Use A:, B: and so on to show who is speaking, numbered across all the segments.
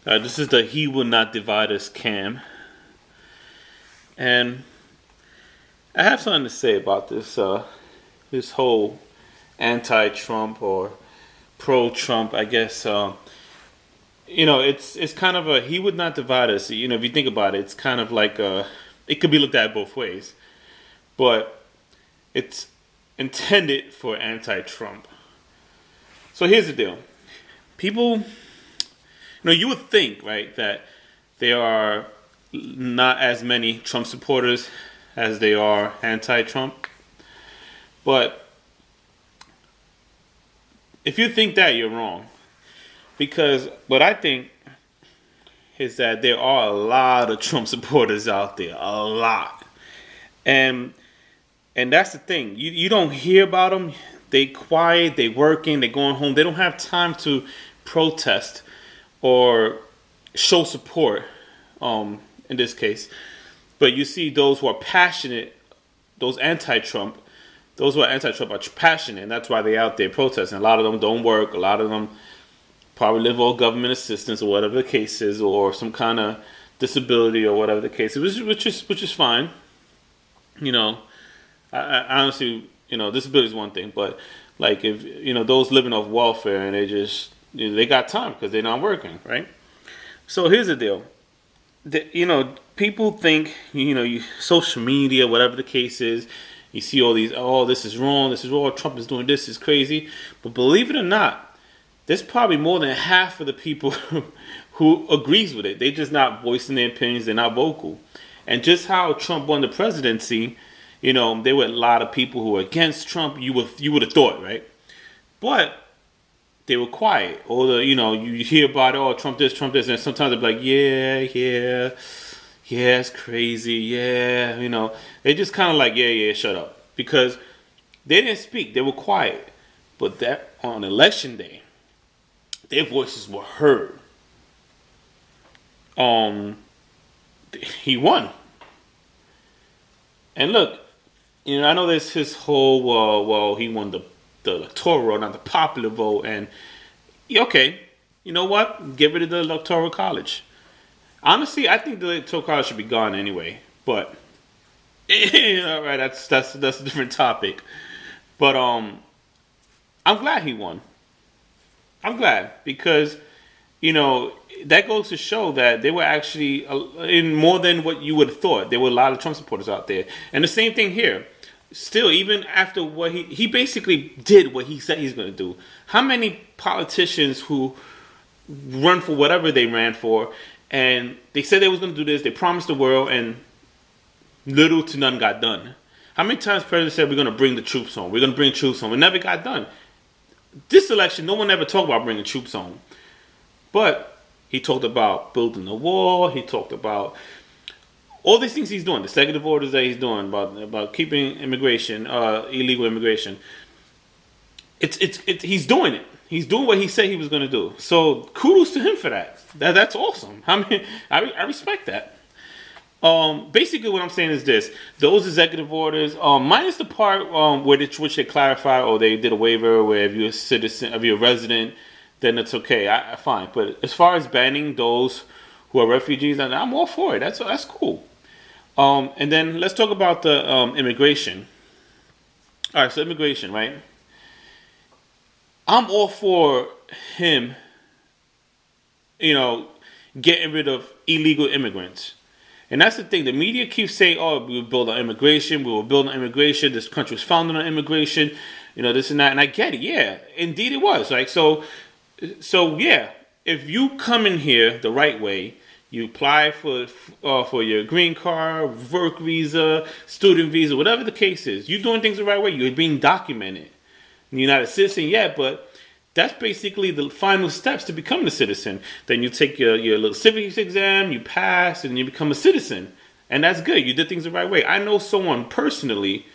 A: This is the "He Will Not Divide Us" cam, and I have something to say about this whole anti-Trump or pro-Trump. I guess it's kind of a "He would not divide us." If you think about it, it's kind of like it could be looked at both ways, but it's intended for anti-Trump. So here's the deal: people, you would think, right, that there are not as many Trump supporters as they are anti-Trump. But if you think that, you're wrong. Because what I think is that there are a lot of Trump supporters out there, a lot, and that's the thing. You don't hear about them. They quiet. They working. They going home. They don't have time to protest or show support. In this case, but you see those who are passionate, those anti-Trump, those who are anti-Trump are passionate, and that's why they're out there protesting. A lot of them don't work. A lot of them probably live on government assistance or whatever the case is, or some kind of disability or whatever the case is, which is fine. You know, I honestly, disability is one thing, but like if those living off welfare and they got time because they're not working, right? So here's the deal. People think, social media, whatever the case is, you see all these, oh, this is wrong, Trump is doing this, is crazy. But believe it or not, there's probably more than half of the people who agrees with it. They're just not voicing their opinions, they're not vocal. And just how Trump won the presidency, there were a lot of people who were against Trump, you would have thought, right? But they were quiet. Or you hear about, oh, Trump this, and sometimes they're like, yeah, it's crazy, yeah, they just kind of like, yeah, shut up, because they didn't speak, they were quiet. But that on election day, their voices were heard. He won, and look, I know there's his whole he won the electoral, not the popular vote, and okay, you know what? Get rid of the electoral college. Honestly, I think the electoral college should be gone anyway. But right, that's a different topic. But I'm glad he won. I'm glad because that goes to show that they were actually in more than what you would have thought. There were a lot of Trump supporters out there, and the same thing here. Still, even after what he basically did what he said he's going to do. How many politicians who run for whatever they ran for, and they said they was going to do this, they promised the world, and little to none got done? How many times President said we're going to bring the troops home? We're going to bring troops home. It never got done. This election, no one ever talked about bringing troops home. But he talked about building the wall. He talked about all these things he's doing, the executive orders that he's doing about keeping immigration, illegal immigration. He's doing it. He's doing what he said he was going to do. So kudos to him for that. That's awesome. I mean, I respect that. Basically, what I'm saying is this: those executive orders, minus the part which they clarify or they did a waiver where if you're a citizen, if you're a resident, then it's okay. I fine. But as far as banning those who are refugees, I'm all for it. That's cool. And then let's talk about the immigration. All right, so immigration, right? I'm all for him, getting rid of illegal immigrants. And that's the thing. The media keeps saying, oh, we will build on immigration. We will build on immigration. This country was founded on immigration. This and that. And I get it. Yeah, indeed it was. Like, so yeah, if you come in here the right way, you apply for your green card, work visa, student visa, whatever the case is. You're doing things the right way. You're being documented. You're not a citizen yet, but that's basically the final steps to becoming a citizen. Then you take your little civics exam, you pass, and you become a citizen. And that's good. You did things the right way. I know someone personally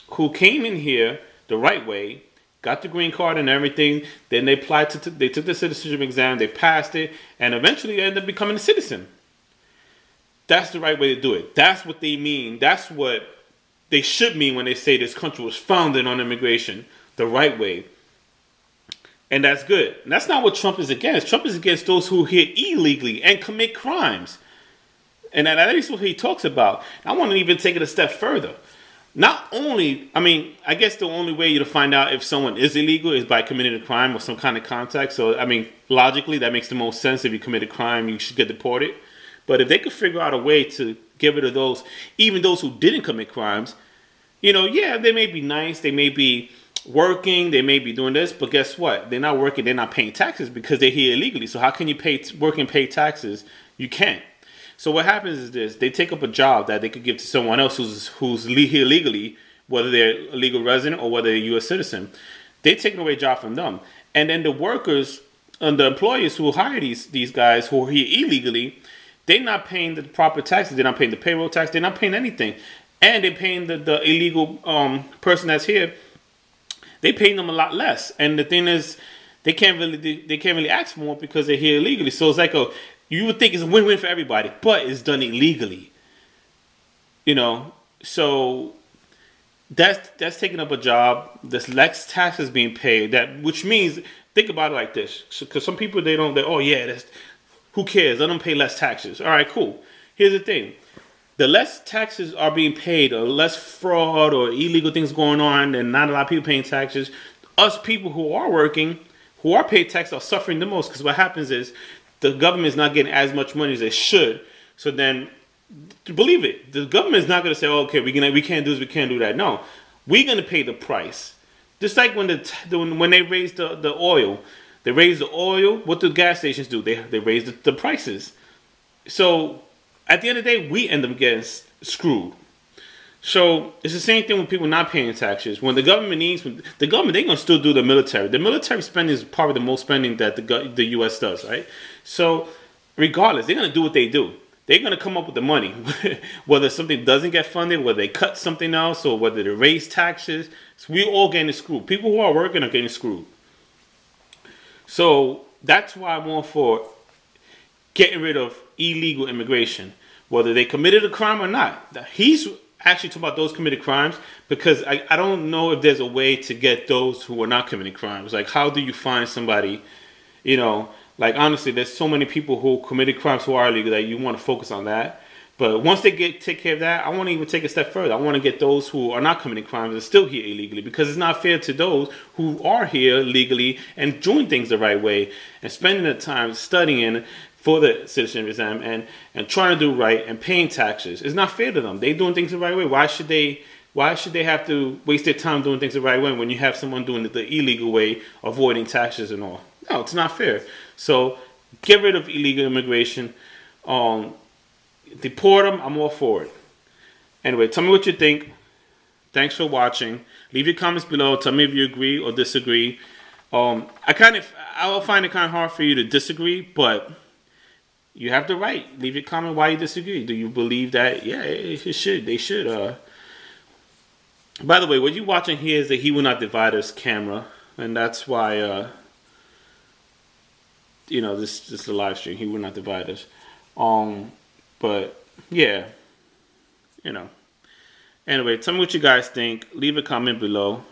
A: who came in here the right way, got the green card and everything. Then they applied they took the citizenship exam, they passed it, and eventually they ended up becoming a citizen. That's the right way to do it. That's what they mean. That's what they should mean when they say this country was founded on immigration. The right way. And that's good. And that's not what Trump is against. Trump is against those who are here illegally and commit crimes. And that is what he talks about. I want to even take it a step further. Not only, I mean, I guess the only way you to find out if someone is illegal is by committing a crime or some kind of contact. So, I mean, logically, that makes the most sense. If you commit a crime, you should get deported. But if they could figure out a way to get rid of those, even those who didn't commit crimes, yeah, they may be nice, they may be working, they may be doing this, but guess what? They're not working, they're not paying taxes because they're here illegally. So how can you work and pay taxes? You can't. So what happens is this: they take up a job that they could give to someone else who's here legally, whether they're a legal resident or whether they're a U.S. citizen. They're taking away a job from them, and then the workers and the employers who hire these guys who are here illegally, they're not paying the proper taxes. They're not paying the payroll tax. They're not paying anything, and they're paying the illegal person that's here. They paying them a lot less, and the thing is, they can't really ask for more because they're here illegally. So it's like you would think it's a win-win for everybody, but it's done illegally. So that's taking up a job. There's less taxes being paid. Which means, think about it like this, because some people who cares? Let them pay less taxes. All right, cool. Here's the thing: the less taxes are being paid, or less fraud or illegal things going on, and not a lot of people paying taxes. Us people who are working, who are paid tax, are suffering the most because what happens is the government is not getting as much money as they should. So then, believe it, the government is not going to say, okay, we can't do this, we can't do that. No, we're going to pay the price. Just like when they raised the oil. They raise the oil. What do gas stations do? They raise the prices. So at the end of the day, we end up getting screwed. So it's the same thing with people not paying taxes. When the government they're going to still do the military. The military spending is probably the most spending that the U.S. does, right? So regardless, they're going to do what they do. They're going to come up with the money. Whether something doesn't get funded, whether they cut something else, or whether they raise taxes. So we all getting screwed. People who are working are getting screwed. So that's why I'm all for getting rid of illegal immigration, whether they committed a crime or not. He's actually talking about those committed crimes because I don't know if there's a way to get those who are not committing crimes. Like, how do you find somebody, like, honestly, there's so many people who committed crimes who are illegal that you want to focus on that. But once they take care of that, I want to even take a step further. I want to get those who are not committing crimes and still here illegally, because it's not fair to those who are here legally and doing things the right way and spending the time studying for the citizenship exam and trying to do right and paying taxes. It's not fair to them. They're doing things the right way. Why should they have to waste their time doing things the right way when you have someone doing it the illegal way, avoiding taxes and all? No, it's not fair. So get rid of illegal immigration. Deport them. I'm all for it. Anyway, tell me what you think. Thanks for watching. Leave your comments below. Tell me if you agree or disagree. I will find it kind of hard for you to disagree, but you have the right. Leave your comment why you disagree. Do you believe that? Yeah, they should. By the way, what you're watching here is the He Will Not Divide Us camera, and that's why this is the live stream. He Will Not Divide Us. But yeah, Anyway, tell me what you guys think. Leave a comment below.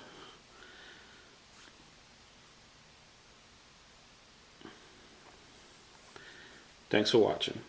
A: Thanks for watching.